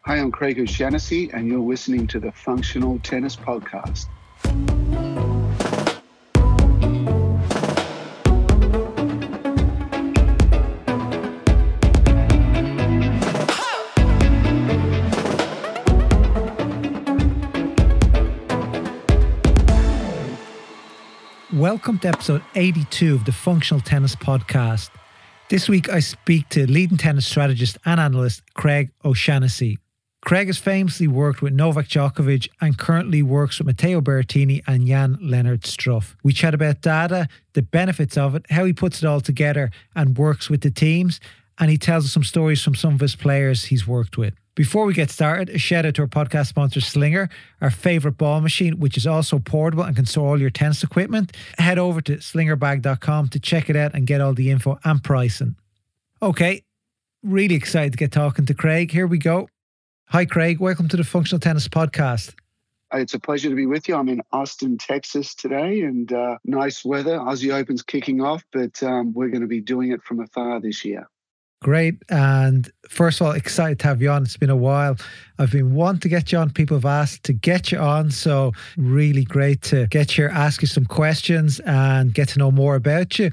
Hi, I'm Craig O'Shaughnessy, and you're listening to the Functional Tennis Podcast. Welcome to episode 82 of the Functional Tennis Podcast. This week I speak to leading tennis strategist and analyst Craig O'Shaughnessy. Craig has famously worked with Novak Djokovic and currently works with Matteo Berrettini and Jan-Lennard Struff. We chat about data, the benefits of it, how he puts it all together and works with the teams, and he tells us some stories from some of his players he's worked with. Before we get started, a shout out to our podcast sponsor Slinger, our favourite ball machine, which is also portable and can store all your tennis equipment. Head over to slingerbag.com to check it out and get all the info and pricing. Okay, really excited to get talking to Craig. Here we go. Hi Craig, welcome to the Functional Tennis Podcast. It's a pleasure to be with you. I'm in Austin, Texas today, and nice weather. Aussie Open's kicking off, but we're going to be doing it from afar this year. Great. And first of all, excited to have you on. It's been a while. I've been wanting to get you on. People have asked to get you on. So really great to get here, ask you some questions and get to know more about you.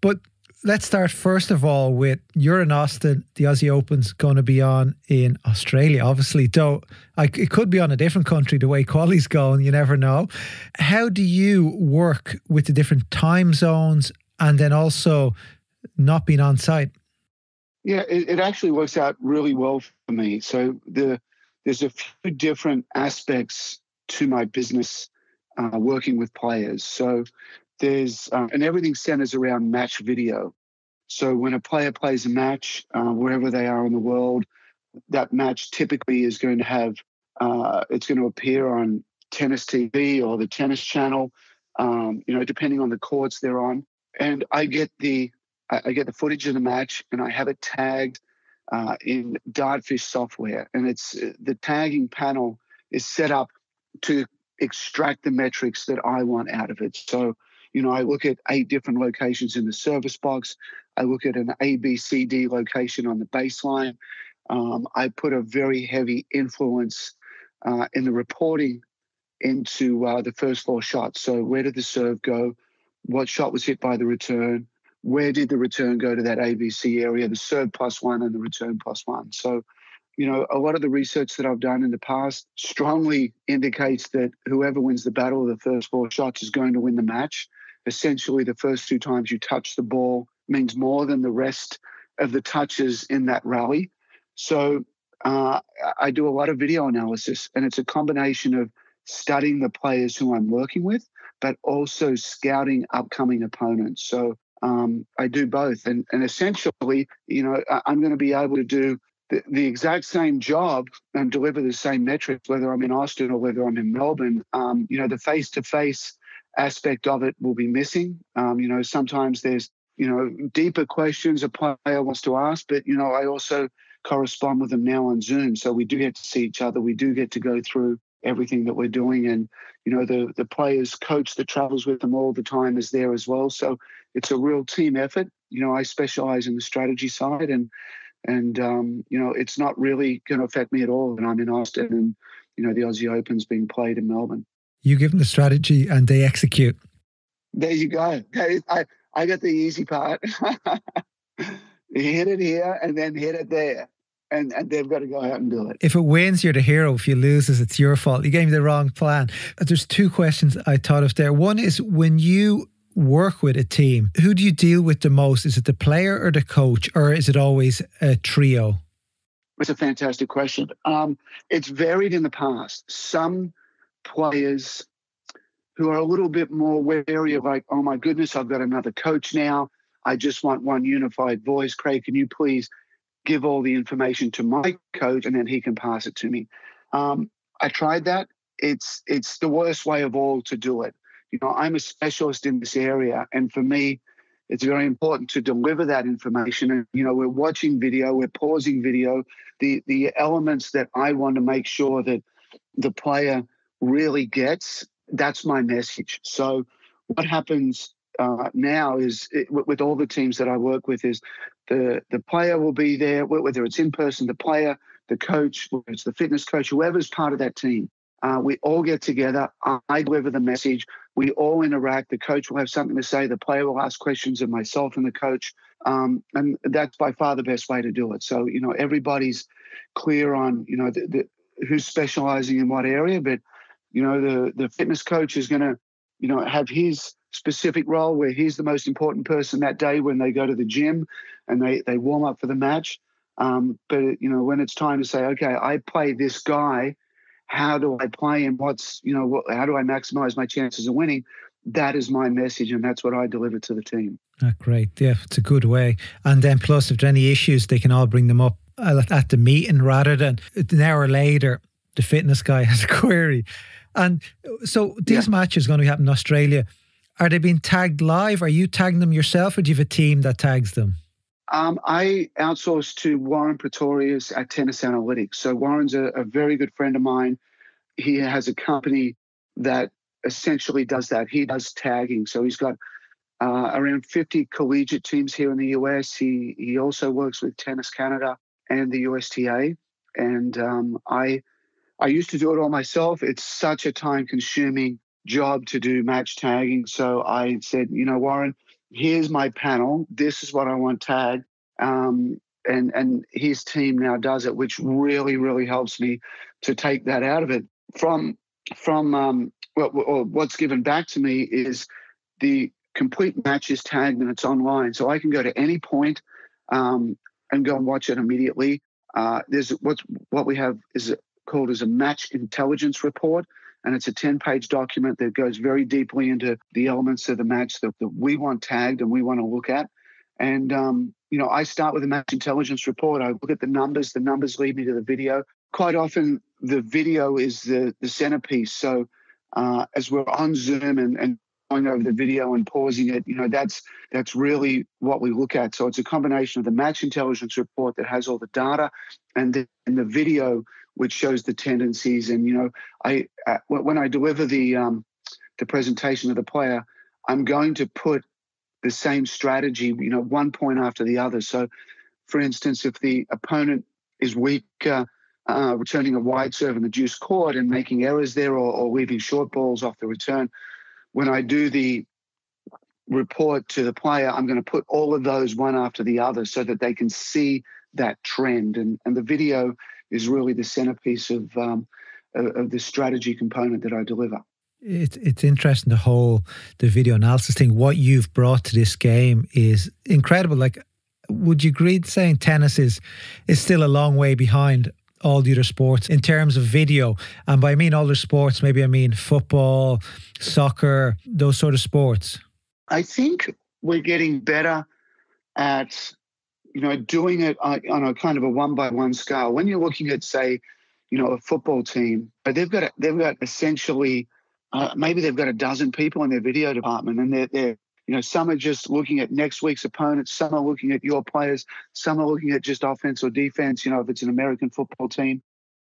But let's start first of all with you're in Austin. The Aussie Open's going to be on in Australia, obviously. Though it could be on a different country the way quali's going. You never know. How do you work with the different time zones and then also not being on site? It actually works out really well for me. So there's a few different aspects to my business working with players. So there's, and everything centers around match video. So when a player plays a match, wherever they are in the world, that match typically is going to have, it's going to appear on Tennis TV or the Tennis Channel, depending on the courts they're on. And I get the footage of the match and I have it tagged in Dartfish software. And it's the tagging panel is set up to extract the metrics that I want out of it. So, I look at 8 different locations in the service box. I look at an ABCD location on the baseline. I put a very heavy influence in the reporting into the first 4 shots. So where did the serve go? What shot was hit by the return? Where did the return go to that ABC area, the serve +1 and the return +1? So, a lot of the research that I've done in the past strongly indicates that whoever wins the battle of the first 4 shots is going to win the match. Essentially, the first 2 times you touch the ball means more than the rest of the touches in that rally. So I do a lot of video analysis, and it's a combination of studying the players who I'm working with, but also scouting upcoming opponents. So I do both. And essentially, I'm going to be able to do the exact same job and deliver the same metrics, whether I'm in Austin or whether I'm in Melbourne. The face-to-face aspect of it will be missing. Sometimes there's, deeper questions a player wants to ask, but, I also correspond with them now on Zoom. So we do get to see each other. We do get to go through everything that we're doing. And, the players coach that travels with them all the time is there as well. So it's a real team effort. I specialize in the strategy side and it's not really going to affect me at all when I'm in Austin and, the Aussie Open's being played in Melbourne. You give them the strategy and they execute. There you go. I got the easy part. Hit it here and then hit it there. And they've got to go out and do it. If it wins, you're the hero. If you loses, it's your fault. You gave me the wrong plan. There's 2 questions I thought of there. One is when you work with a team, who do you deal with the most? Is it the player or the coach, or is it always a trio? It's a fantastic question. It's varied in the past. Some players who are a little bit more wary of like, oh my goodness, I've got another coach now. I just want one unified voice. Craig, can you please give all the information to my coach and then he can pass it to me? I tried that. It's the worst way of all to do it. I'm a specialist in this area, and for me, it's very important to deliver that information. And, we're watching video, we're pausing video, the elements that I want to make sure that the player really gets, that's my message. So what happens now is with all the teams that I work with is the player will be there, whether it's in person, the player, the coach, whether it's the fitness coach, whoever's part of that team. We all get together. I deliver the message. We all interact. The coach will have something to say. The player will ask questions of myself and the coach. And that's by far the best way to do it. So, everybody's clear on, who's specializing in what area. But, the fitness coach is going to, have his specific role where he's the most important person that day when they go to the gym and they warm up for the match. But, when it's time to say, okay, I play this guy, how do I play and how do I maximize my chances of winning? That is my message, and that's what I deliver to the team. Great. Yeah, it's a good way. And then plus, if there are any issues, they can all bring them up at the meeting rather than an hour later, the fitness guy has a query. And so these matches are going to happen in Australia. Are they being tagged live? Are you tagging them yourself, or do you have a team that tags them? I outsource to Warren Pretorius at Tennis Analytics. So Warren's a very good friend of mine. He has a company that essentially does that. He does tagging. So he's got around 50 collegiate teams here in the US. He also works with Tennis Canada and the USTA. And I used to do it all myself. It's such a time-consuming job to do match tagging. So I said, Warren, here's my panel. This is what I want tagged. And his team now does it, which really, really helps me to take that out of it. From what's given back to me is the complete match is tagged and it's online. So I can go to any point and go and watch it immediately. There's what we have is called as a match intelligence report. And it's a 10-page document that goes very deeply into the elements of the match that we want tagged and we want to look at. And, I start with a match intelligence report. I look at the numbers. The numbers lead me to the video. Quite often, the video is the centerpiece. So as we're on Zoom and going over the video and pausing it, that's really what we look at. So it's a combination of the match intelligence report that has all the data and the video, which shows the tendencies. And, when I deliver the presentation of the player, I'm going to put the same strategy, one point after the other. So, for instance, if the opponent is weak, returning a wide serve in the deuce court and making errors there or leaving short balls off the return, when I do the report to the player, I'm going to put all of those one after the other so that they can see that trend. And the video is really the centerpiece of the strategy component that I deliver. It's interesting, the video analysis thing. What you've brought to this game is incredible. Like, would you agree saying tennis is still a long way behind all the other sports in terms of video? And by I mean other sports, maybe I mean football, soccer, those sort of sports. I think we're getting better at doing it on a kind of a one-by-one scale. When you're looking at, say, a football team, but they've got essentially maybe they've got a dozen people in their video department, and they're some are just looking at next week's opponents, some are looking at your players, some are looking at just offense or defense. If it's an American football team,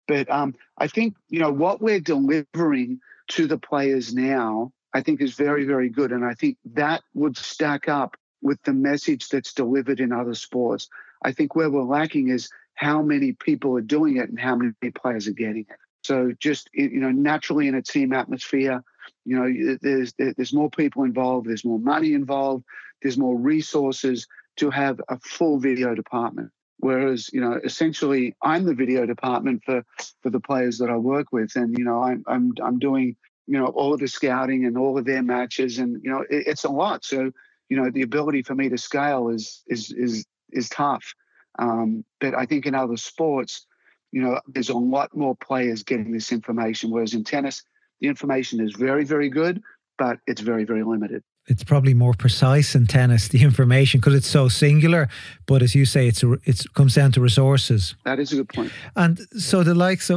but I think what we're delivering to the players now, I think is very, very good, and I think that would stack up with the message that's delivered in other sports. I think where we're lacking is how many people are doing it and how many players are getting it. So just, naturally in a team atmosphere, there's more people involved, there's more money involved, there's more resources to have a full video department. Whereas, essentially I'm the video department for the players that I work with. And, I'm doing, all of the scouting and all of their matches, and, it's a lot. So, the ability for me to scale is tough. But I think in other sports, there's a lot more players getting this information, whereas in tennis, the information is very, very good, but it's very, very limited. It's probably more precise in tennis, the information, because it's so singular. But as you say, it comes down to resources. That is a good point. And so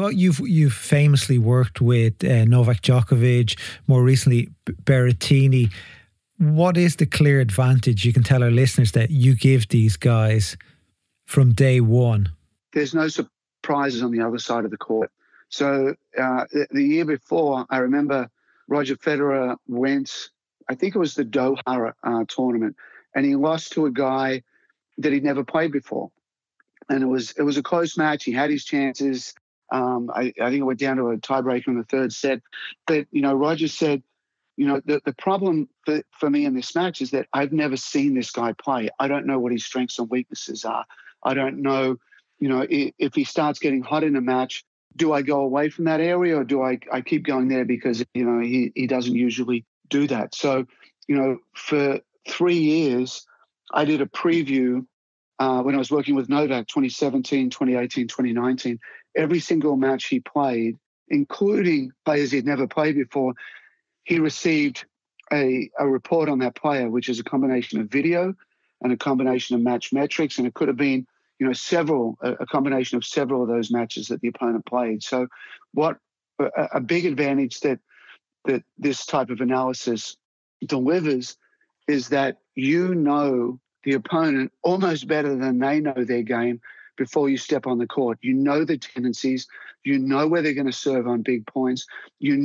you've famously worked with Novak Djokovic, more recently Berrettini. What is the clear advantage you can tell our listeners that you give these guys from day one? There's no surprises on the other side of the court. So the year before, I remember Roger Federer went, I think it was the Doha tournament, and he lost to a guy that he'd never played before. And it was a close match. He had his chances. I think it went down to a tiebreaker in the third set. But, Roger said, the problem for me in this match is that I've never seen this guy play. I don't know what his strengths and weaknesses are. I don't know, if he starts getting hot in a match, do I go away from that area or do I keep going there because, he doesn't usually do that. So, for 3 years, I did a preview when I was working with Novak, 2017, 2018, 2019. Every single match he played, including players he'd never played before, he received a report on that player, which is a combination of video and a combination of match metrics. And it could have been, a combination of several of those matches that the opponent played. So what a big advantage that this type of analysis delivers is that the opponent almost better than they know their game before you step on the court. You know the tendencies. You know where they're going to serve on big points. You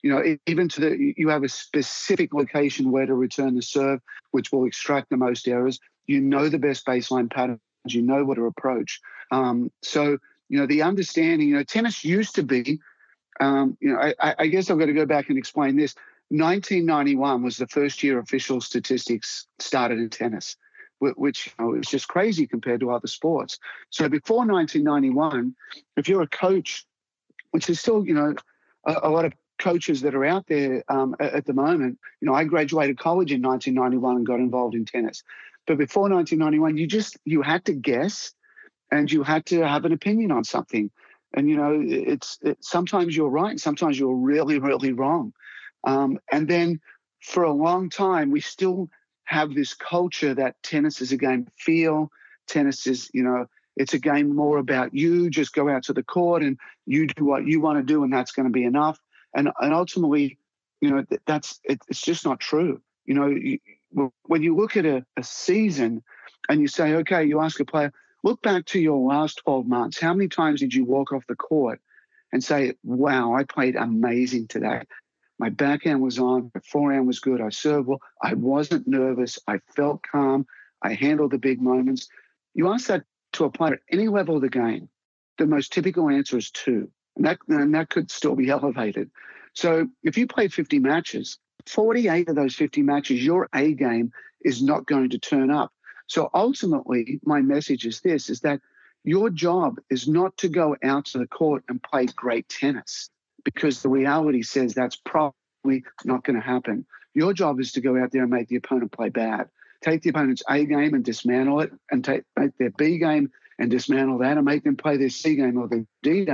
have a specific location where to return the serve, which will extract the most errors. You know the best baseline patterns. You know what to approach. So the understanding, tennis used to be, I guess I've got to go back and explain this. 1991 was the first year official statistics started in tennis, which is just crazy compared to other sports. So before 1991, if you're a coach, which is still, a lot of coaches that are out there at the moment, I graduated college in 1991 and got involved in tennis. But before 1991, you had to guess and you had to have an opinion on something. And, sometimes you're right and sometimes you're really, really wrong. And then for a long time, we still have this culture that tennis is a game of feel. Tennis is, it's a game more about you. Just go out to the court and you do what you want to do, and that's going to be enough. And ultimately, it's just not true. When you look at a season and you say, okay, you ask a player, look back to your last 12 months. How many times did you walk off the court and say, wow, I played amazing today? My backhand was on, my forehand was good, I served well, I wasn't nervous, I felt calm, I handled the big moments. You ask that to a player at any level of the game, the most typical answer is 2. And that could still be elevated. So if you play 50 matches, 48 of those 50 matches, your A game is not going to turn up. So ultimately, my message is this, is that your job is not to go out to the court and play great tennis, because the reality says that's probably not going to happen. Your job is to go out there and make the opponent play bad. Take the opponent's A game and dismantle it, and make their B game and dismantle that, and make them play their C game or their D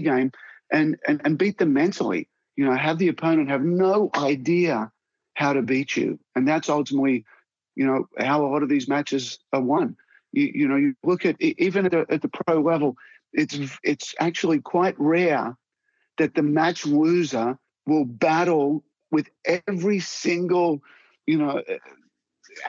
game, and beat them mentally. Have the opponent have no idea how to beat you. And that's ultimately, how a lot of these matches are won. You look at, even at the pro level, it's actually quite rare that the match loser will battle with every single,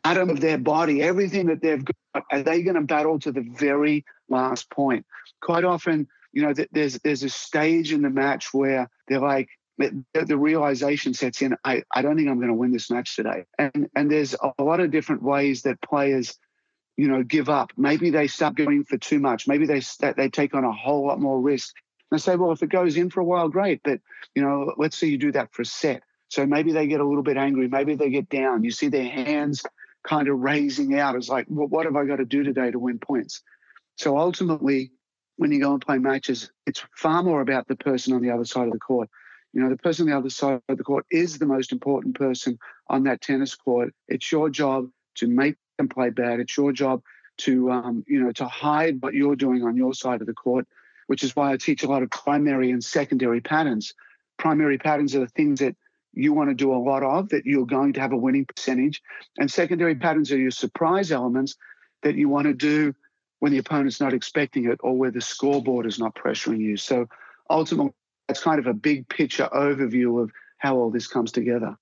atom of their body, everything that they've got. Are they going to battle to the very last point? Quite often, there's a stage in the match where they're like, the realization sets in, I don't think I'm going to win this match today. And there's a lot of different ways that players, give up. Maybe they start going for too much. Maybe they take on a whole lot more risk. And I say, well, if it goes in for a while, great. But, let's say you do that for a set. So maybe they get a little bit angry. Maybe they get down. You see their hands kind of raising out. It's like, well, what have I got to do today to win points? So ultimately, when you go and play matches, it's far more about the person on the other side of the court. The person on the other side of the court is the most important person on that tennis court. It's your job to make them play bad. It's your job to, to hide what you're doing on your side of the court, which is why I teach a lot of primary and secondary patterns. Primary patterns are the things that you want to do a lot of, that you're going to have a winning percentage. And secondary patterns are your surprise elements that you want to do when the opponent's not expecting it or where the scoreboard is not pressuring you. So ultimately, that's kind of a big picture overview of how all this comes together.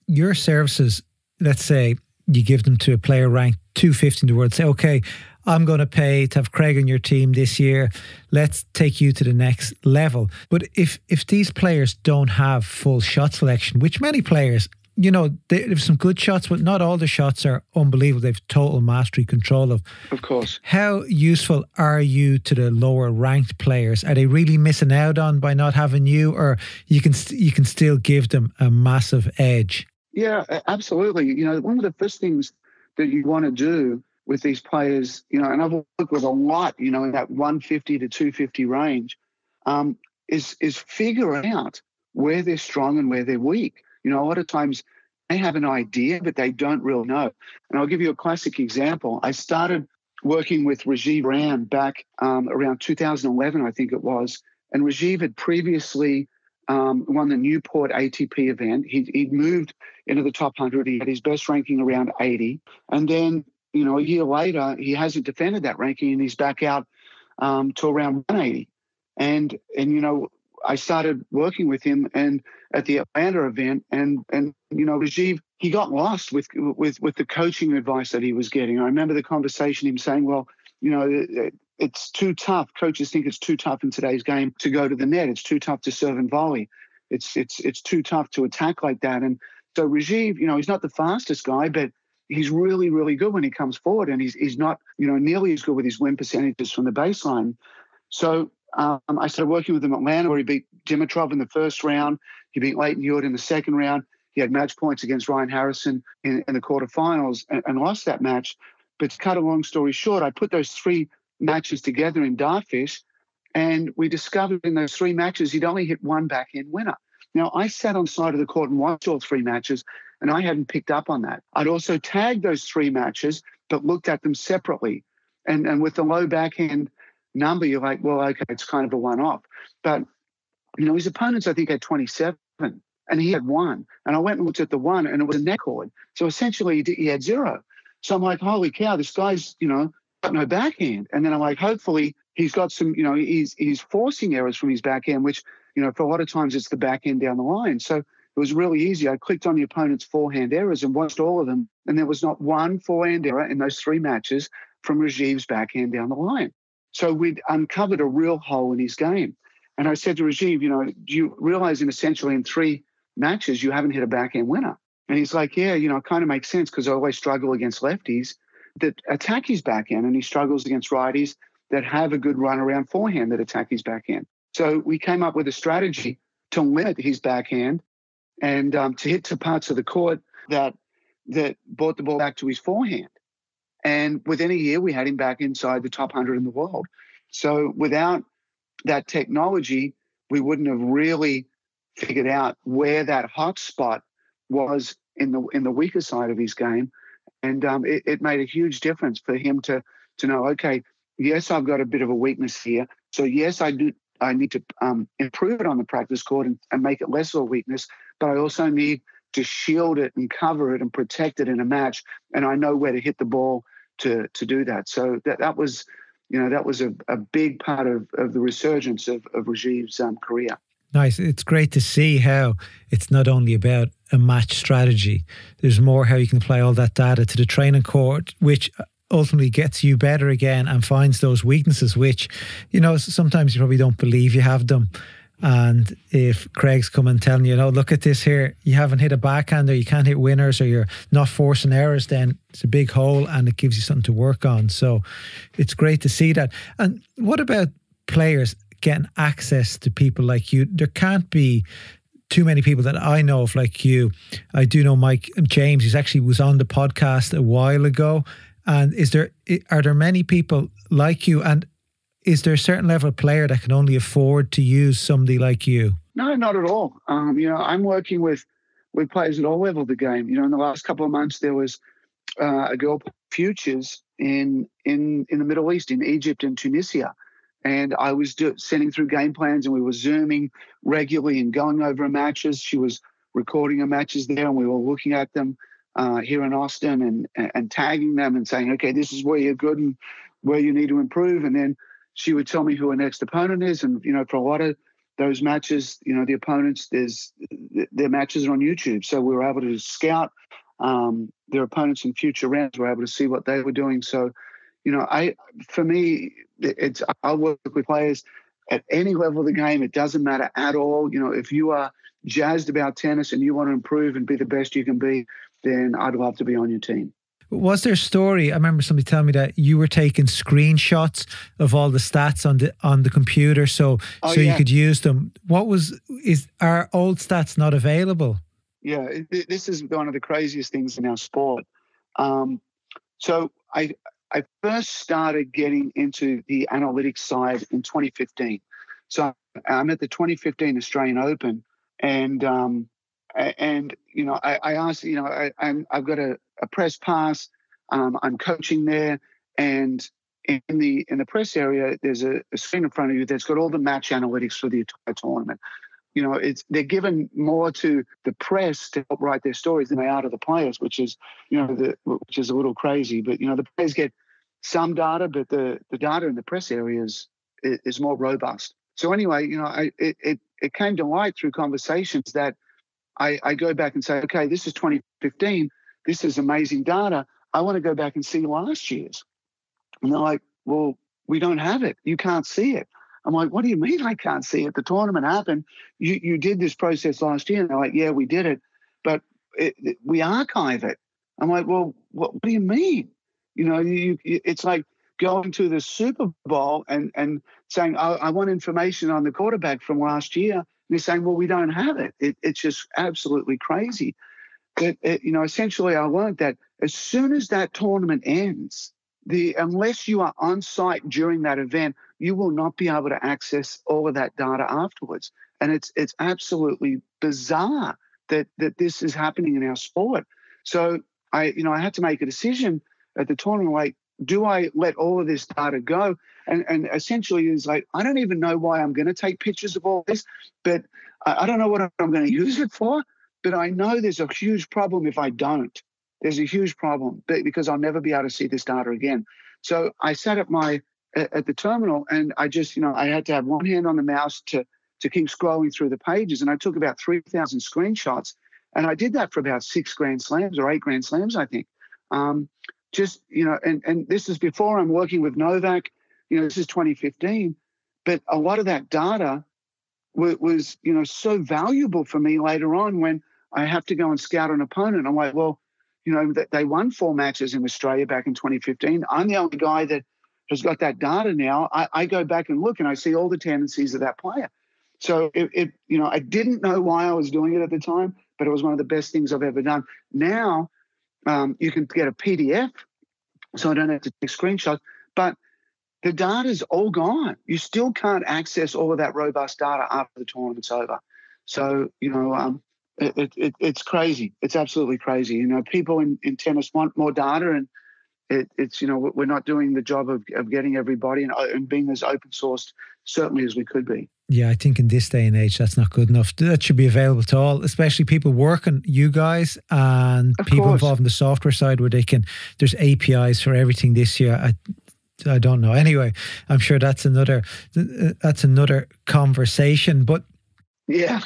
Your services, let's say you give them to a player ranked 250 in the world, say, okay, I'm going to pay to have Craig on your team this year. Let's take you to the next level. But if these players don't have full shot selection, which many players there's some good shots, but not all the shots are unbelievable. They've total mastery control of. Of course. How useful are you to the lower ranked players? Are they really missing out on by not having you, or you can still give them a massive edge? Yeah, absolutely. One of the first things that you want to do with these players, and I've worked with a lot, in that 150 to 250 range, is figure out where they're strong and where they're weak. A lot of times they have an idea, but they don't really know. And I'll give you a classic example. I started working with Rajiv Ram back around 2011, I think it was. And Rajiv had previously won the Newport ATP event. He'd moved into the top 100. He had his best ranking around 80. And then, a year later, he hasn't defended that ranking and he's back out to around 180. And I started working with him and at the Atlanta event, and Rajiv, he got lost with the coaching advice that he was getting. I remember the conversation, him saying, well, it's too tough. Coaches think it's too tough in today's game to go to the net. It's too tough to serve and volley. It's too tough to attack like that. And so Rajiv, he's not the fastest guy, but he's really, really good when he comes forward, and he's not, nearly as good with his win percentages from the baseline. So I started working with him at Atlanta, where he beat Dimitrov in the first round. He beat Leighton Hewitt in the second round. He had match points against Ryan Harrison in the quarterfinals and lost that match. But to cut a long story short, I put those three matches together in Dartfish, and we discovered in those three matches he'd only hit one backhand winner. Now, I sat on the side of the court and watched all three matches, and I hadn't picked up on that. I'd also tagged those three matches, but looked at them separately. And with the low backhand number, you're like, well, okay, it's kind of a one-off. But, his opponents, I think, had 27, and he had one. And I went and looked at the one, and it was a net cord. So essentially, he had zero. So I'm like, holy cow, this guy's, got no backhand. And then I'm like, hopefully he's got some, he's forcing errors from his backhand, which, for a lot of times it's the backhand down the line. So it was really easy. I clicked on the opponent's forehand errors and watched all of them. And there was not one forehand error in those three matches from Rajiv's backhand down the line. So we'd uncovered a real hole in his game. And I said to Rajiv, do you realize essentially in three matches you haven't hit a backhand winner? And he's like, yeah, it kind of makes sense because I always struggle against lefties that attack his backhand, and he struggles against righties that have a good run around forehand that attack his backhand. So we came up with a strategy to limit his backhand and to hit to parts of the court that brought the ball back to his forehand. And within a year, we had him back inside the top 100 in the world. So without that technology, we wouldn't have really figured out where that hot spot was in the weaker side of his game. And it made a huge difference for him to know, okay, yes, I've got a bit of a weakness here. So yes, I need to improve it on the practice court and make it less of a weakness, but I also need to shield it and cover it and protect it in a match. And I know where to hit the ball to do that. So that was, that was a big part of the resurgence of Rajiv's career. Nice. It's great to see how it's not only about a match strategy. There's more how you can apply all that data to the training court, which ultimately gets you better again and finds those weaknesses, which, sometimes you probably don't believe you have them. And if Craig's come and telling you, look at this here, you haven't hit a backhand, or you can't hit winners, or you're not forcing errors, then it's a big hole and it gives you something to work on. So it's great to see that. And what about players getting access to people like you? There can't be too many people that I know of like you. I do know Mike James, who actually was on the podcast a while ago. And are there many people like you? And is there a certain level of player that can only afford to use somebody like you? No, not at all. I'm working with players at all levels of the game. In the last couple of months, there was a girl futures in the Middle East, in Egypt and Tunisia. And I was sending through game plans, and we were Zooming regularly and going over matches. She was recording her matches there, and we were looking at them here in Austin and tagging them and saying, okay, this is where you're good and where you need to improve. And then she would tell me who her next opponent is. And, for a lot of those matches, the opponents, their matches are on YouTube. So we were able to scout their opponents in future rounds. We were able to see what they were doing. So, for me, I work with players at any level of the game. It doesn't matter at all. If you are jazzed about tennis and you want to improve and be the best you can be, then I'd love to be on your team. Was there a story? I remember somebody telling me that you were taking screenshots of all the stats on the computer, so you could use them. Are old stats not available? Yeah, this is one of the craziest things in our sport. So I first started getting into the analytics side in 2015. So I'm at the 2015 Australian Open, and I asked, I've got a press pass. I'm coaching there, and in the press area, there's a screen in front of you that's got all the match analytics for the entire tournament. They're given more to the press to help write their stories than they are to the players, which is which is a little crazy. But the players get some data, but the data in the press area is more robust. So anyway, it came to light through conversations that I go back and say, okay, this is 2015. This is amazing data. I want to go back and see last year's. And they're like, well, we don't have it. You can't see it. I'm like, what do you mean I can't see it? The tournament happened. You did this process last year. And they're like, yeah, we did it, but we archive it. I'm like, well, what do you mean? It's like going to the Super Bowl and saying, I want information on the quarterback from last year. And they're saying, well, we don't have it. It's just absolutely crazy. But, essentially I learned that as soon as that tournament ends, unless you are on site during that event, you will not be able to access all of that data afterwards. And it's absolutely bizarre that this is happening in our sport. So I had to make a decision at the tournament, like, do I let all of this data go? And essentially it's like, I don't even know why I'm going to take pictures of all this, but I don't know what I'm going to use it for, but I know there's a huge problem if I don't. There's a huge problem because I'll never be able to see this data again. So I sat at the terminal and I just, I had to have one hand on the mouse to keep scrolling through the pages. And I took about 3,000 screenshots. And I did that for about 6 Grand Slams or 8 Grand Slams, I think. And this is before I'm working with Novak. This is 2015. But a lot of that data was so valuable for me later on when I have to go and scout an opponent. I'm like, well, they won 4 matches in Australia back in 2015. I'm the only guy that has got that data now. I go back and look and I see all the tendencies of that player. So I didn't know why I was doing it at the time, but it was one of the best things I've ever done. Now you can get a PDF, so I don't have to take screenshots, but the data's all gone. You still can't access all of that robust data after the tournament's over. So, it's crazy. It's absolutely crazy. People in tennis want more data, and it's we're not doing the job of getting everybody and being as open sourced certainly as we could be. Yeah, I think in this day and age, that's not good enough. That should be available to all, especially people working, you guys, and people involved in the software side where there's APIs for everything this year. I don't know. Anyway, I'm sure that's another conversation. But yeah,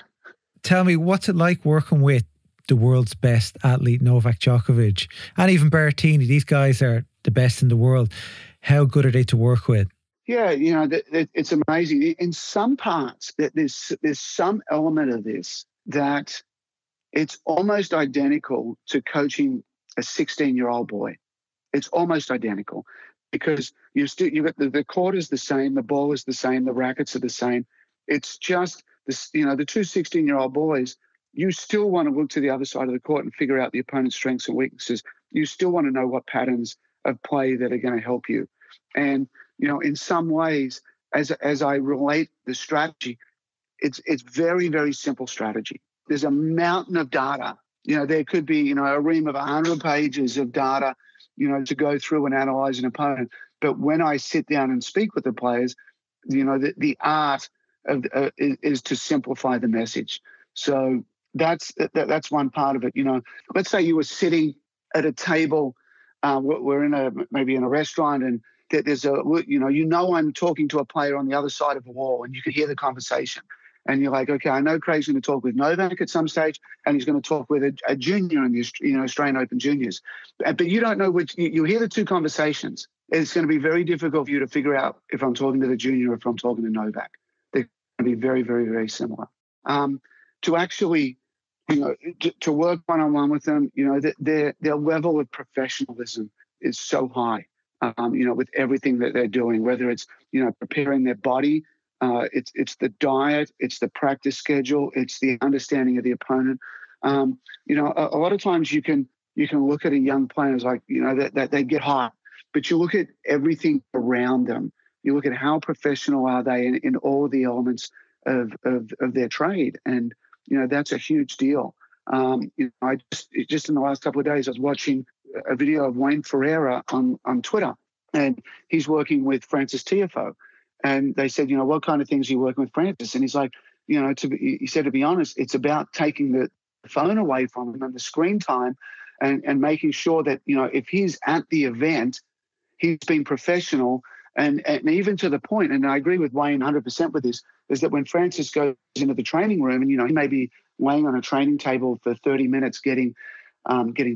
tell me, what's it like working with the world's best athlete, Novak Djokovic, and even Berrettini? These guys are the best in the world. How good are they to work with? Yeah, it's amazing. In some parts, there's some element of this that it's almost identical to coaching a 16-year-old boy. It's almost identical because you got the court is the same, the ball is the same, the rackets are the same. It's just this, the two 16-year-old boys. You still want to look to the other side of the court and figure out the opponent's strengths and weaknesses. You still want to know what patterns of play that are going to help you. And, in some ways, as I relate the strategy, it's very, very simple strategy. There's a mountain of data. There could be, a ream of 100 pages of data, to go through and analyze an opponent. But when I sit down and speak with the players, the art of is to simplify the message. So that's one part of it. Let's say you were sitting at a table. We're maybe in a restaurant, and there's I'm talking to a player on the other side of the wall, and you can hear the conversation. And you're like, okay, I know Craig's going to talk with Novak at some stage, and he's going to talk with a junior in the Australian Open Juniors. But you don't know which. You hear the two conversations. It's going to be very difficult for you to figure out if I'm talking to the junior or if I'm talking to Novak. They're going to be very, very, very similar. to actually, to work one-on-one with them, their level of professionalism is so high, with everything that they're doing, whether it's, preparing their body, it's the diet, it's the practice schedule, it's the understanding of the opponent. A lot of times you can look at a young player as like, that they get hot, but you look at everything around them. You look at how professional are they in all the elements of their trade. And, that's a huge deal. I just in the last couple of days, I was watching a video of Wayne Ferreira on Twitter, and he's working with Frances Tiafoe. And they said, what kind of things are you working with Frances? And he's like, he said, to be honest, it's about taking the phone away from him and the screen time and making sure that, if he's at the event, he's been professional. And even to the point, and I agree with Wayne 100% with this, is that when Frances goes into the training room and, he may be laying on a training table for 30 minutes getting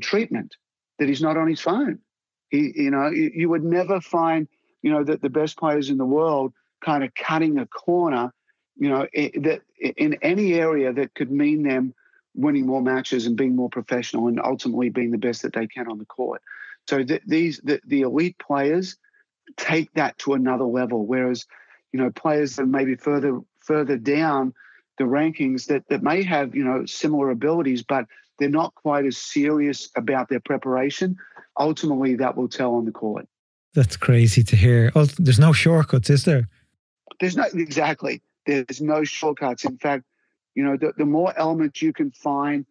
treatment, that he's not on his phone. You would never find, that the best players in the world kind of cutting a corner, that in any area that could mean them winning more matches and being more professional and ultimately being the best that they can on the court. So the elite players take that to another level, whereas, players that maybe further down the rankings that may have, similar abilities, but they're not quite as serious about their preparation, ultimately that will tell on the court. That's crazy to hear. Oh, there's no shortcuts, is there? Exactly. There's no shortcuts. In fact, the more elements you can find,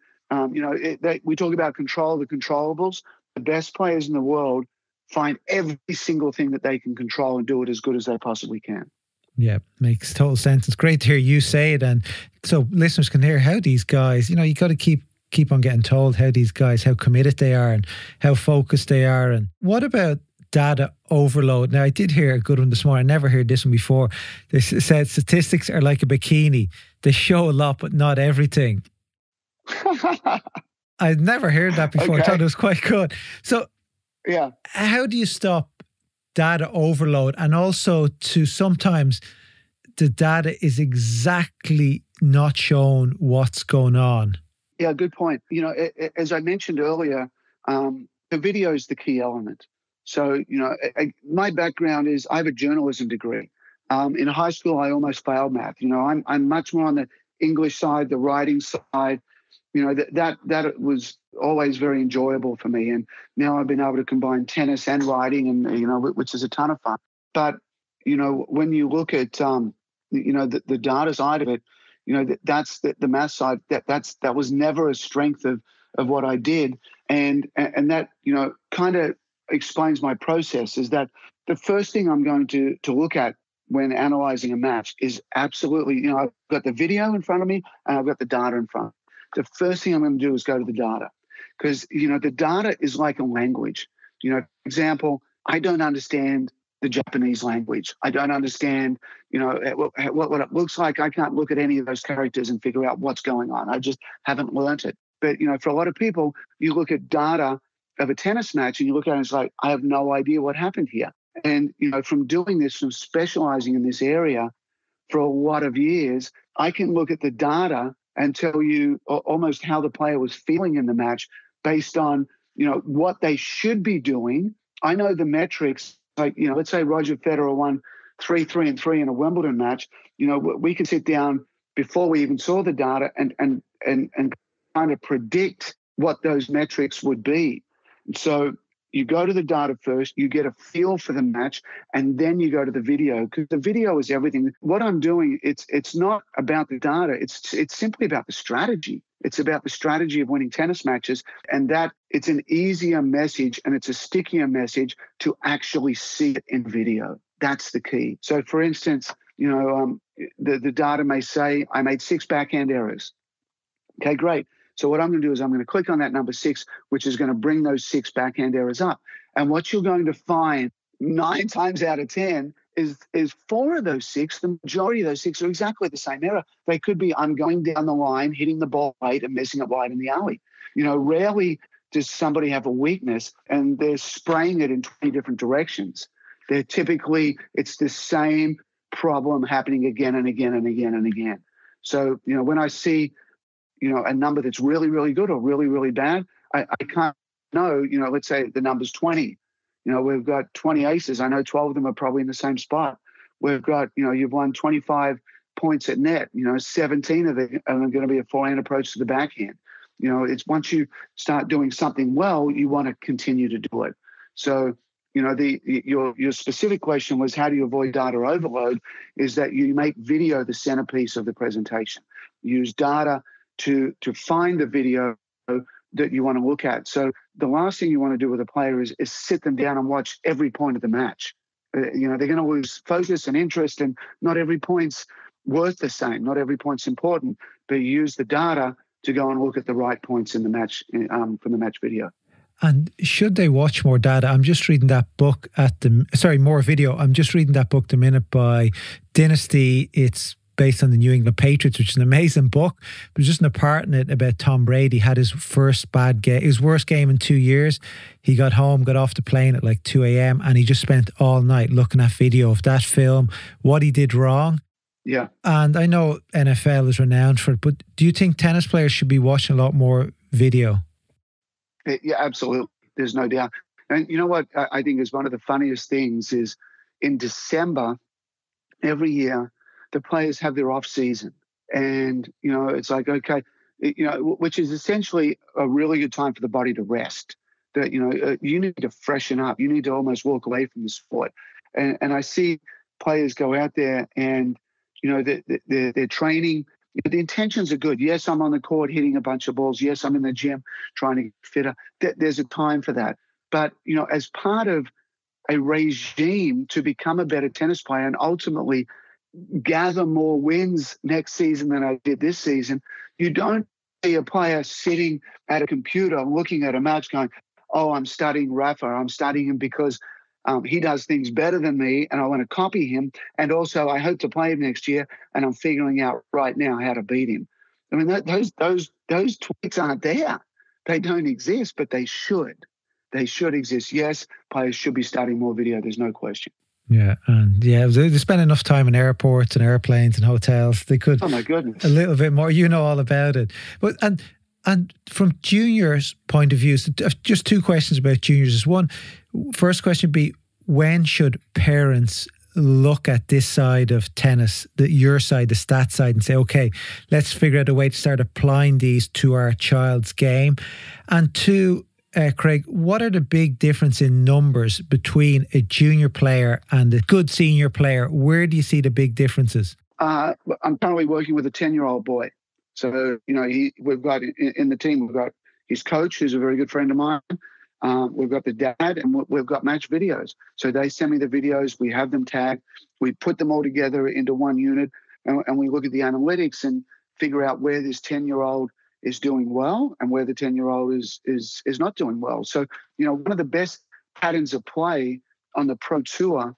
we talk about control the controllables. The best players in the world find every single thing that they can control and do it as good as they possibly can. Yeah, makes total sense. It's great to hear you say it. And so listeners can hear how these guys, you got to keep on getting told how these guys, how committed they are and how focused they are. And what about data overload? Now, I did hear a good one this morning. I never heard this one before. They said statistics are like a bikini. They show a lot, but not everything. I'd never heard that before. Okay. I thought it was quite good. So, yeah, how do you stop data overload? And also to sometimes the data is exactly not showing what's going on. Yeah, good point. As I mentioned earlier, the video is the key element. So, my background is I have a journalism degree. In high school, I almost failed math. I'm much more on the English side, the writing side. That was always very enjoyable for me. And now I've been able to combine tennis and writing, and which is a ton of fun. But when you look at the data side of it, that's the math side. That was never a strength of what I did, and that kind of explains my process. Is that the first thing I'm going to look at when analyzing a match is absolutely, I've got the video in front of me and I've got the data in front of me. The first thing I'm going to do is go to the data, because the data is like a language. For example, I don't understand the Japanese language. I don't understand, what it looks like. I can't look at any of those characters and figure out what's going on. I just haven't learnt it. But, for a lot of people, you look at data of a tennis match and you look at it and it's like, I have no idea what happened here. And, from doing this, from specializing in this area for a lot of years, I can look at the data and tell you almost how the player was feeling in the match based on, what they should be doing. I know the metrics, like, let's say Roger Federer won 3-3-3 in a Wimbledon match. We could sit down before we even saw the data and kind of predict what those metrics would be. So you go to the data first, you get a feel for the match, and then you go to the video, because the video is everything. What I'm doing, it's not about the data. It's simply about the strategy. It's about the strategy of winning tennis matches, and that it's an easier message and it's a stickier message to actually see it in video. That's the key. So, for instance, the data may say I made 6 backhand errors. Okay, great. So what I'm going to do is I'm going to click on that number 6, which is going to bring those 6 backhand errors up. And what you're going to find 9 times out of 10 is 4 of those 6, the majority of those 6 are exactly the same error. They could be, I'm going down the line, hitting the ball late and messing it wide in the alley. Rarely does somebody have a weakness and they're spraying it in 20 different directions. They're typically, it's the same problem happening again and again and again and again. So, when I see a number that's really, really good or really, really bad. I can't know, let's say the number's 20. We've got 20 aces. I know 12 of them are probably in the same spot. We've got, you've won 25 points at net. 17 of them are going to be a forehand approach to the backhand. It's once you start doing something well, you want to continue to do it. So, your specific question was, how do you avoid data overload? Is that you make video the centerpiece of the presentation. Use data to find the video that you want to look at. So the last thing you want to do with a player is sit them down and watch every point of the match. They're going to lose focus and interest, and not every point's worth the same. Not every point's important, but use the data to go and look at the right points in the match from the match video. And should they watch more data? I'm just reading that book more video. I'm just reading that book, The Minute, by Dynasty. It's based on the New England Patriots, which is an amazing book. There's just a part in it about Tom Brady had his first bad game, his worst game in 2 years. He got home, got off the plane at like 2 a.m. and he just spent all night looking at video of that film, what he did wrong. Yeah. And I know NFL is renowned for it, but do you think tennis players should be watching a lot more video? Yeah, absolutely. There's no doubt. And you know what I think is one of the funniest things is in December every year, the players have their off season, and it's like, okay, which is essentially a really good time for the body to rest. That you need to freshen up. You need to almost walk away from the sport. And I see players go out there and they're training. The intentions are good. Yes, I'm on the court hitting a bunch of balls. Yes, I'm in the gym trying to get fitter. There's a time for that. But as part of a regime to become a better tennis player and ultimately gather more wins next season than I did this season, you don't see a player sitting at a computer looking at a match going, oh, I'm studying Rafa. I'm studying him because he does things better than me and I want to copy him. And also I hope to play him next year and I'm figuring out right now how to beat him. I mean, those tweets aren't there. They don't exist, but they should. They should exist. Yes, players should be studying more video. There's no question. Yeah, and they spend enough time in airports and airplanes and hotels. They could. Oh my goodness, a little bit more. You know all about it. But and from juniors' point of view, so just two questions about juniors. First question would be, when should parents look at this side of tennis, your side, the stats side, and say, okay, let's figure out a way to start applying these to our child's game? And two, Craig, what are the big difference in numbers between a junior player and a good senior player? Where do you see the big differences? I'm currently working with a 10-year-old boy. So, we've got in the team, we've got his coach, who's a very good friend of mine. We've got the dad, and we've got match videos. So they send me the videos. We have them tagged. We put them all together into one unit, and we look at the analytics and figure out where this 10-year-old is doing well and where the 10-year-old is not doing well. So, one of the best patterns of play on the Pro Tour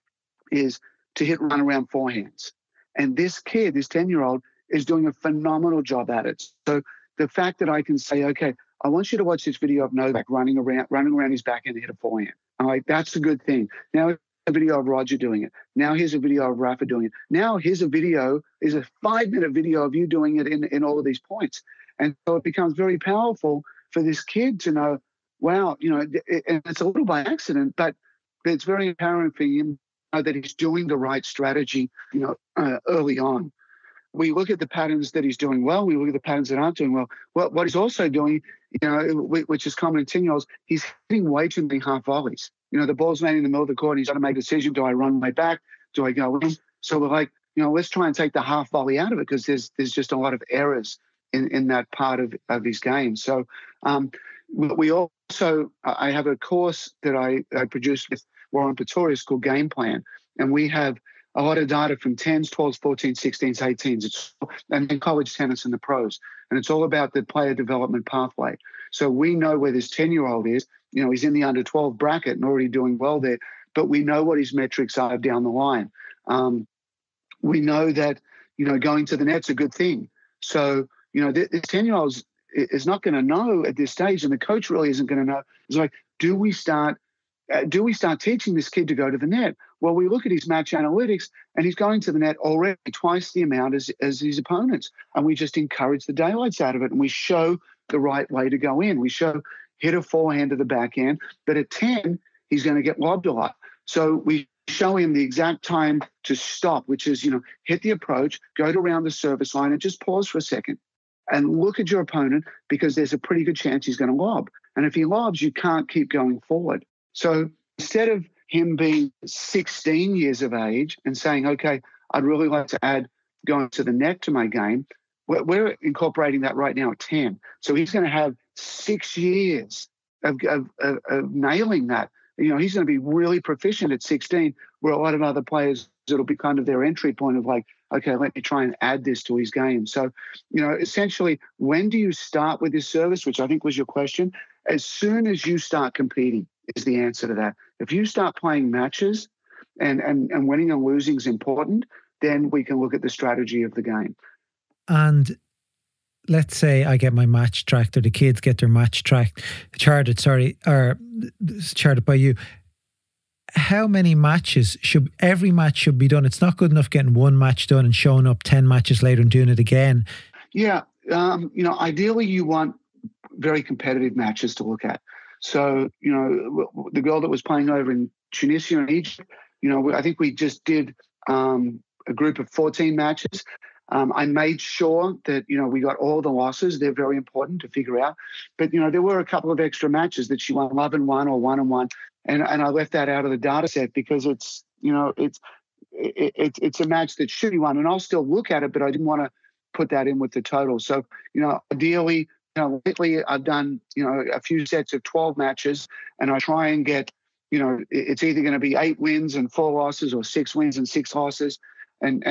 is to hit run around forehands. And this kid, this 10-year-old, is doing a phenomenal job at it. So the fact that I can say, okay, I want you to watch this video of Novak running around his backhand to hit a forehand. I'm like, that's a good thing. Now a video of Roger doing it. Now here's a video of Rafa doing it. Now here's a 5-minute video of you doing it in all of these points. And so it becomes very powerful for this kid to know, wow, and it's a little by accident, but it's very apparent for him that he's doing the right strategy, early on. We look at the patterns that he's doing well. We look at the patterns that aren't doing well. Well, what he's also doing, which is common in 10-year-olds, he's hitting way too many half volleys. The ball's landing in the middle of the court and he's got to make a decision. Do I run my back? Do I go in? So we're like, let's try and take the half volley out of it because there's just a lot of errors in that part of his game. So we also, I have a course that I produced with Warren Pretorius called Game Plan. And we have a lot of data from 10s, 12s, 14s, 16s, 18s, and then college tennis and the pros. And it's all about the player development pathway. So we know where this 10-year-old is. He's in the under 12 bracket and already doing well there, but we know what his metrics are down the line. We know that, going to the net's a good thing. So, this 10-year-old is not going to know at this stage, and the coach really isn't going to know. It's like, do we start teaching this kid to go to the net? Well, we look at his match analytics and he's going to the net already twice the amount as his opponents. And we just encourage the daylights out of it. And we show the right way to go in. We show hit a forehand to the backhand, but at 10, he's going to get lobbed a lot. So we show him the exact time to stop, which is, hit the approach, go to around the service line and just pause for a second and look at your opponent, because there's a pretty good chance he's going to lob. And if he lobs, you can't keep going forward. So instead of him being 16 years of age and saying, okay, I'd really like to add going to the net to my game, we're incorporating that right now at 10. So he's going to have 6 years of nailing that. He's going to be really proficient at 16, where a lot of other players, it'll be kind of their entry point of like, okay, let me try and add this to his game. So, essentially, when do you start with this service, which I think was your question? As soon as you start competing is the answer to that. If you start playing matches and winning and losing is important, then we can look at the strategy of the game. And let's say I get my match tracked, or the kids get their match charted by you. How many matches every match should be done? It's not good enough getting one match done and showing up 10 matches later and doing it again. Yeah. Ideally you want very competitive matches to look at. So, the girl that was playing over in Tunisia and Egypt, I think we just did a group of 14 matches. I made sure that, we got all the losses. They're very important to figure out. But, there were a couple of extra matches that she won 11-1 or 1-1. And I left that out of the data set because it's a match that should be won. And I'll still look at it, but I didn't want to put that in with the total. So, ideally, lately I've done, a few sets of 12 matches, and I try and get, it's either going to be 8 wins and 4 losses or 6 wins and 6 losses. And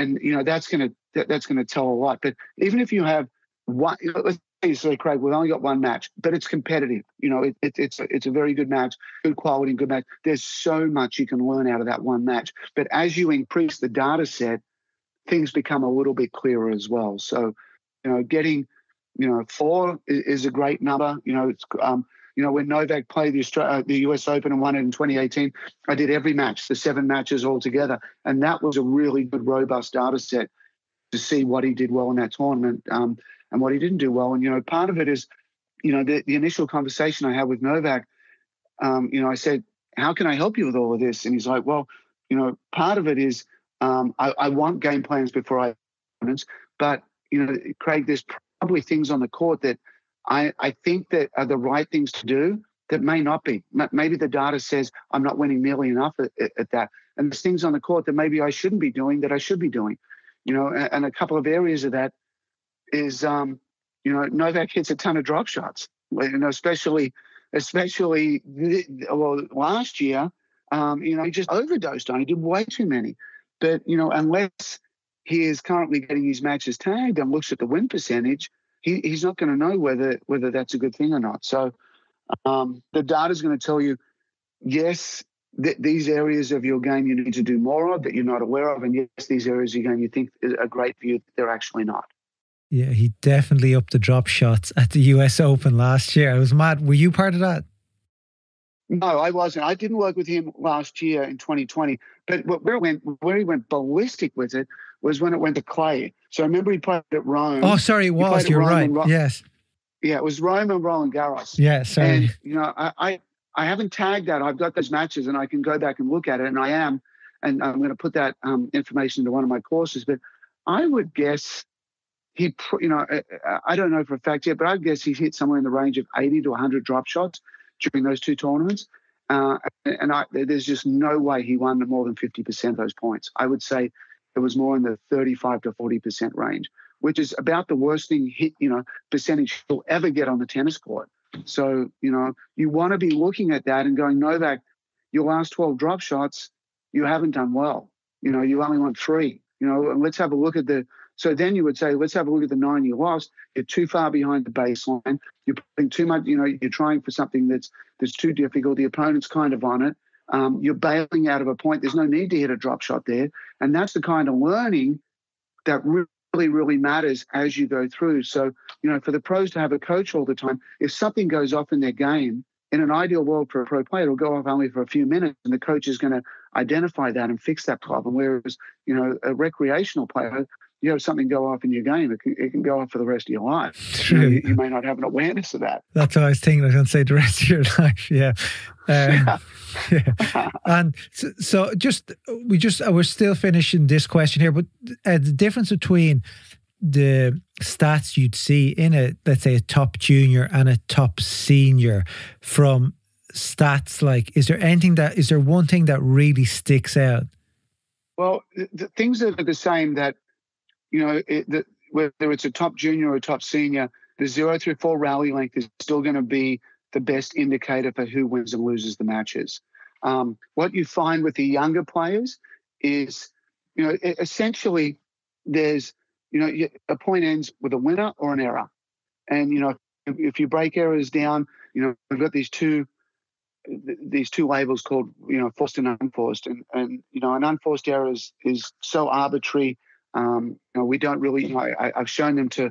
that's going to tell a lot. But even if you have one, let's say, Craig, we've only got one match, but it's competitive. It's a very good match, good quality, good match. There's so much you can learn out of that one match. But as you increase the data set, things become a little bit clearer as well. So, getting, 4 is a great number. It's when Novak played the US Open and won it in 2018, I did every match, the 7 matches all together. And that was a really good, robust data set to see what he did well in that tournament and what he didn't do well. And, part of it is, the initial conversation I had with Novak, I said, how can I help you with all of this? And he's like, well, part of it is I want game plans before I opponents, but, Craig, there's probably things on the court that I think that are the right things to do that may not be. Maybe the data says I'm not winning nearly enough at that. And there's things on the court that maybe I shouldn't be doing that I should be doing. And a couple of areas of that is, Novak hits a ton of drop shots, especially last year, he just overdosed on. He did way too many. But, unless he is currently getting his matches tagged and looks at the win percentage, he's not going to know whether that's a good thing or not. So the data is going to tell you, yes, these areas of your game you need to do more of that you're not aware of, and yes, these areas of your game you think are great for you, they're actually not. Yeah, he definitely upped the drop shots at the US Open last year. I was mad. Were you part of that? No, I wasn't. I didn't work with him last year in 2020. But where he went ballistic with it was when it went to clay. So I remember he played at Rome. Oh, sorry, it was. You're right. Yes. Yeah, it was Rome and Roland Garros. Yeah, sorry. And, I haven't tagged that. I've got those matches and I can go back and look at it, and I am. And I'm going to put that information into one of my courses. But I would guess I don't know for a fact yet, but I'd guess he hit somewhere in the range of 80 to 100 drop shots during those 2 tournaments. There's just no way he won more than 50% of those points. I would say it was more in the 35 to 40% range, which is about the worst thing percentage he'll ever get on the tennis court. So, you want to be looking at that and going, Novak, your last 12 drop shots, you haven't done well. You only won 3, and let's have a look at so then you would say, let's have a look at the 9 you lost. You're too far behind the baseline. You're putting too much, you're trying for something that's too difficult. The opponent's kind of on it. You're bailing out of a point. There's no need to hit a drop shot there. And that's the kind of learning that really, really matters as you go through. So, for the pros to have a coach all the time, if something goes off in their game, in an ideal world for a pro player, it'll go off only for a few minutes and the coach is going to identify that and fix that problem. Whereas, a recreational player, you have something go off in your game, it can go off for the rest of your life. True. You may not have an awareness of that. That's what I was thinking. I was going to say the rest of your life. Yeah. Yeah. And so we're still finishing this question here, but the difference between the stats you'd see in let's say a top junior and a top senior, from stats, like, is there one thing that really sticks out? Well, the things that are the same, that, whether it's a top junior or a top senior, the 0 through 4 rally length is still going to be the best indicator for who wins and loses the matches. What you find with the younger players is, essentially there's, a point ends with a winner or an error. And, if you break errors down, we've got these two labels called, forced and unforced. And an unforced error is so arbitrary. We don't really, I've shown them to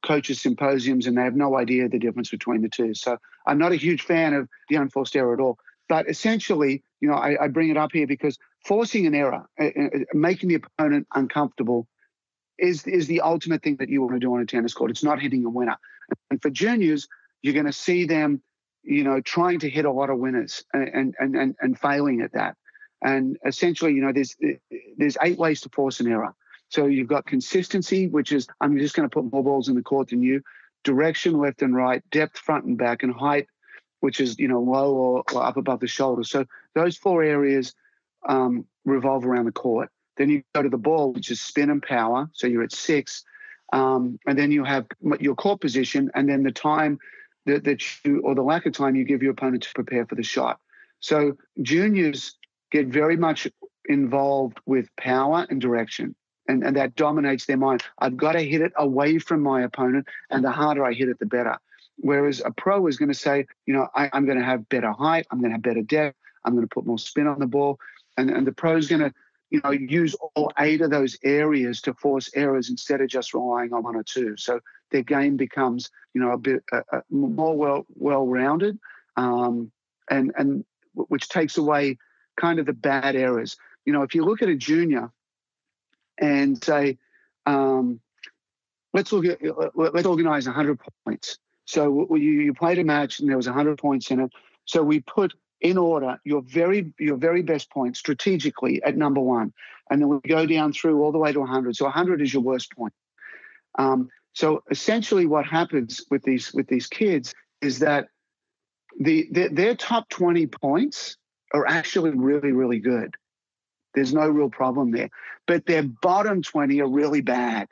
coaches' symposiums, and they have no idea the difference between the two. So I'm not a huge fan of the unforced error at all. But essentially, I bring it up here because forcing an error, making the opponent uncomfortable, is the ultimate thing that you want to do on a tennis court. It's not hitting a winner. And for juniors, you're going to see them, trying to hit a lot of winners and failing at that. And essentially, there's 8 ways to force an error. So you've got consistency, which is, I'm just going to put more balls in the court than you, direction left and right, depth front and back, and height, which is, low or up above the shoulder. So those 4 areas revolve around the court. Then you go to the ball, which is spin and power. So you're at 6. And then you have your court position, and then the time that you, or the lack of time you give your opponent to prepare for the shot. So juniors get very much involved with power and direction. And that dominates their mind. I've got to hit it away from my opponent, and the harder I hit it, the better. Whereas a pro is going to say, I'm going to have better height, I'm going to have better depth, I'm going to put more spin on the ball. And the pro is going to, use all 8 of those areas to force errors instead of just relying on 1 or 2. So their game becomes, a bit more well-rounded, and which takes away kind of the bad errors. If you look at a junior and say, let's organize 100 points. So you played a match and there was 100 points in it. So we put in order your very best point strategically at number 1, and then we go down through all the way to 100. So 100 is your worst point. So essentially, what happens with these kids is that their top 20 points are actually really, really good. There's no real problem there. But their bottom 20 are really bad.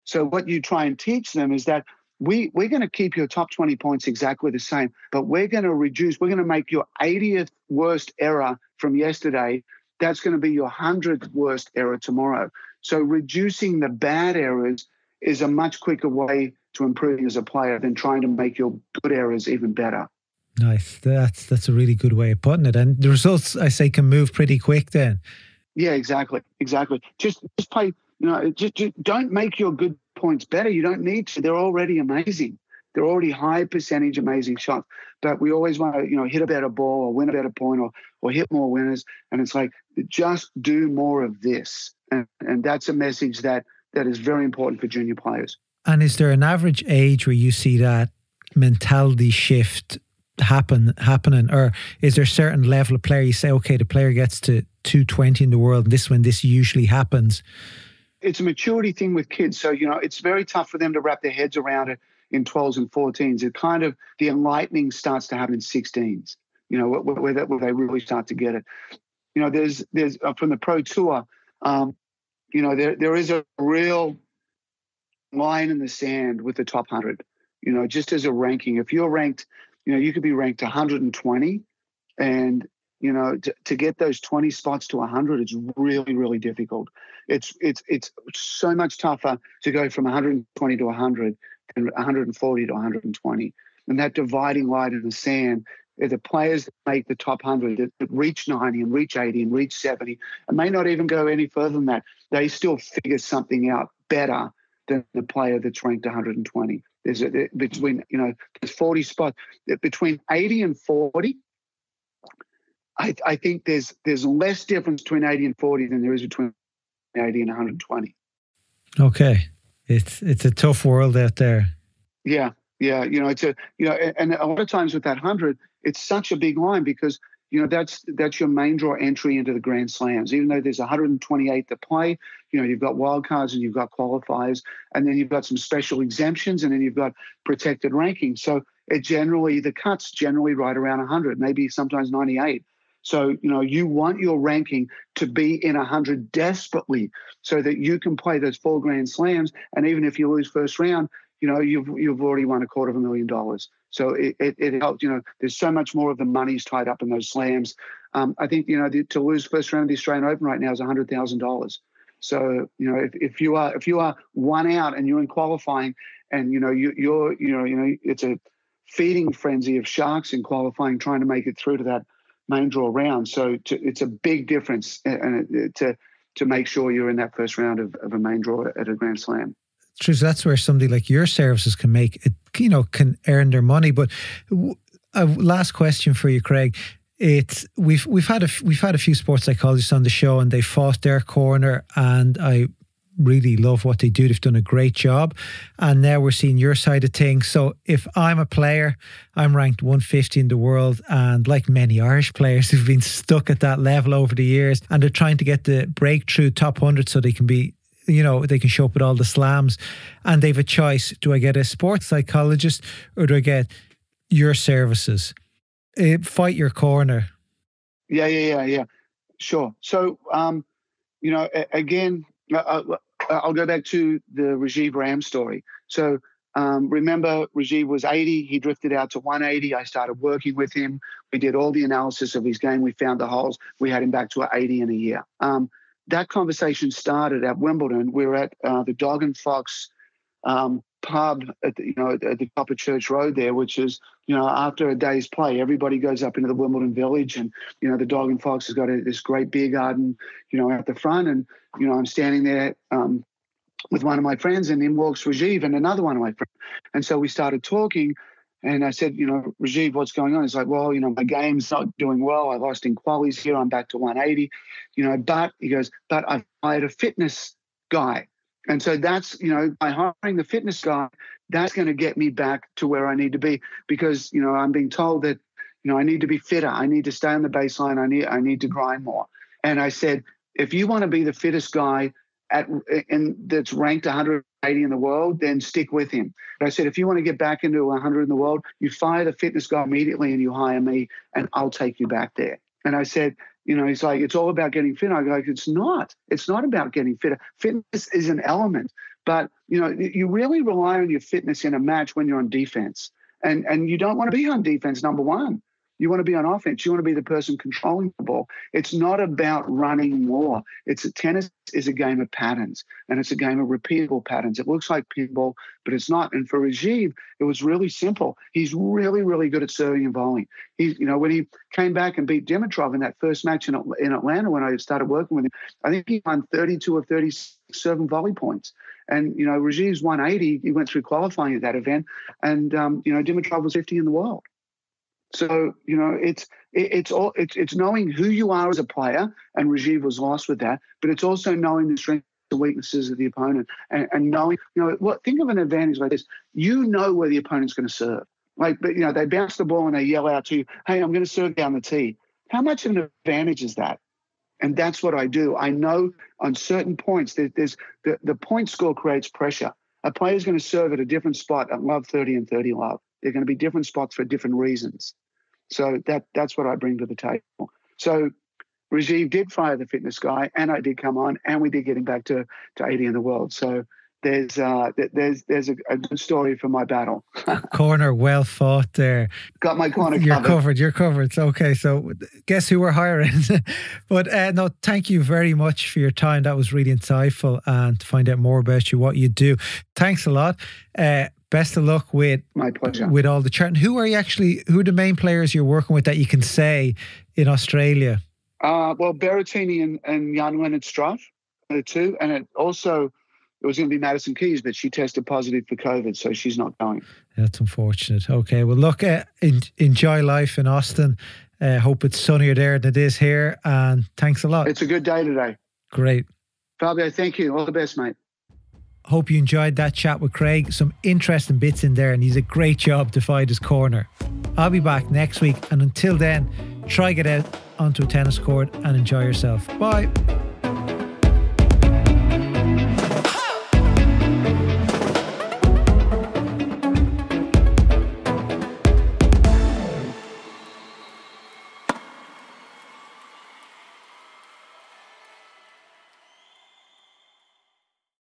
So what you try and teach them is that we're going to keep your top 20 points exactly the same, but we're going to make your 80th worst error from yesterday, that's going to be your 100th worst error tomorrow. So reducing the bad errors is a much quicker way to improving as a player than trying to make your good errors even better. Nice. That's a really good way of putting it. And the results, I say, can move pretty quick then. Yeah, exactly. Just play, just don't make your good points better. You don't need to. They're already amazing. They're already high percentage amazing shots. But we always want to, hit a better ball or win a better point or hit more winners. And it's like, just do more of this. And that's a message that is very important for junior players. And is there an average age where you see that mentality shift happening, or is there a certain level of player you say, okay, the player gets to 220 in the world, and this usually happens? It's a maturity thing with kids. So, it's very tough for them to wrap their heads around it in 12s and 14s. It kind of, the enlightening starts to happen in 16s, where they really start to get it. There's from the pro tour, there is a real line in the sand with the top 100, just as a ranking. If you're ranked, you could be ranked 120, and to get those 20 spots to 100, it's really, really difficult. It's so much tougher to go from 120 to 100 than 140 to 120. And that dividing line in the sand, the players that make the top 100, that reach 90 and reach 80 and reach 70, and may not even go any further than that, they still figure something out better than the player that's ranked 120. There's there's 40 spots. Between 80 and 40, I think there's less difference between 80 and 40 than there is between 80 and 120. Okay. It's a tough world out there. Yeah. And a lot of times with that 100, it's such a big line because, that's your main draw entry into the Grand Slams. Even though there's 128 to play, you've got wild cards and you've got qualifiers, and then you've got some special exemptions, and then you've got protected rankings. So the cuts generally right around 100, maybe sometimes 98. So, you want your ranking to be in 100 desperately so that you can play those 4 Grand Slams. And even if you lose first round, you've already won $250,000. So it helps. There's so much more of the money's tied up in those slams. I think to lose first round of the Australian Open right now is $100,000. So if you are one out and you're in qualifying, and it's a feeding frenzy of sharks in qualifying trying to make it through to that main draw round. So it's a big difference to make sure you're in that first round of a main draw at a Grand Slam. True, so that's where somebody like your services can make it, can earn their money. But a last question for you, Craig. We've had a few sports psychologists on the show, and they fought their corner, and I really love what they do. They've done a great job, and now we're seeing your side of things. So if I'm a player, I'm ranked 150 in the world, and like many Irish players who've been stuck at that level over the years, and they're trying to get the breakthrough top 100 so they can be, they can show up at all the slams, and they've a choice. Do I get a sports psychologist or do I get your services? Fight your corner. Yeah. Sure. So, again, I'll go back to the Rajiv Ram story. So remember, Rajiv was 80. He drifted out to 180. I started working with him. We did all the analysis of his game. We found the holes. We had him back to 80 in a year. That conversation started at Wimbledon. We were at the Dog and Fox pub at the top of Church Road there, which is, after a day's play, everybody goes up into the Wimbledon Village, and, the Dog and Fox has got this great beer garden, at the front. And, I'm standing there with one of my friends, and in walks Rajiv and another one of my friends. And so we started talking, and I said, Rajiv, what's going on? He's like, well, my game's not doing well. I lost in qualies here. I'm back to 180, but he goes, but I've hired a fitness guy. And so that's, by hiring the fitness guy, that's going to get me back to where I need to be, because, I'm being told that, I need to be fitter. I need to stay on the baseline. I need to grind more. And I said, if you want to be the fittest guy that's ranked 180 in the world, then stick with him. But I said, if you want to get back into 100 in the world, you fire the fitness guy immediately and you hire me, and I'll take you back there. And I said, he's like, it's all about getting fit. I go, it's not. It's not about getting fitter. Fitness is an element, but you really rely on your fitness in a match when you're on defense, and you don't want to be on defense. Number one, you want to be on offense. You want to be the person controlling the ball. It's not about running more. Tennis is a game of patterns, and it's a game of repeatable patterns. It looks like pinball, but it's not. And for Rajiv, it was really simple. He's really, really good at serving and volleying. When he came back and beat Dimitrov in that first match in Atlanta, when I started working with him, I think he won 32 of 36 serve and volley points. And, Rajiv's 180. He went through qualifying at that event, and, Dimitrov was 50 in the world. So, it's knowing who you are as a player, and Rajiv was lost with that, but it's also knowing the strengths and weaknesses of the opponent, and knowing, think of an advantage like this. Where the opponent's going to serve. But they bounce the ball and they yell out to you, hey, I'm going to serve down the tee. How much of an advantage is that? And that's what I do. I know on certain points that there's the point score creates pressure. A player's going to serve at a different spot at love 30 and 30 love. They're going to be different spots for different reasons. So that's what I bring to the table. So Rajiv did fire the fitness guy, and I did come on, and we did get him back to 80 in the world. So there's a good story for my battle. Corner well fought there. Got my corner covered. You're covered. So, okay, so guess who we're hiring? But no, thank you very much for your time. That was really insightful, and to find out more about you, what you do. Thanks a lot. Best of luck with my pleasure with all the chart. Who are the main players you're working with that you can say in Australia? Well, Berrettini and Jan-Lennard Struff are the two, and it also it was going to be Madison Keys, but she tested positive for COVID, so she's not going. That's unfortunate. Okay, well, look, enjoy life in Austin. Hope it's sunnier there than it is here, and thanks a lot. It's a good day today. Great. Fabio, thank you. All the best, mate. Hope you enjoyed that chat with Craig. Some interesting bits in there, and he's a great job to find his corner. I'll be back next week, and until then, try get out onto a tennis court and enjoy yourself. Bye.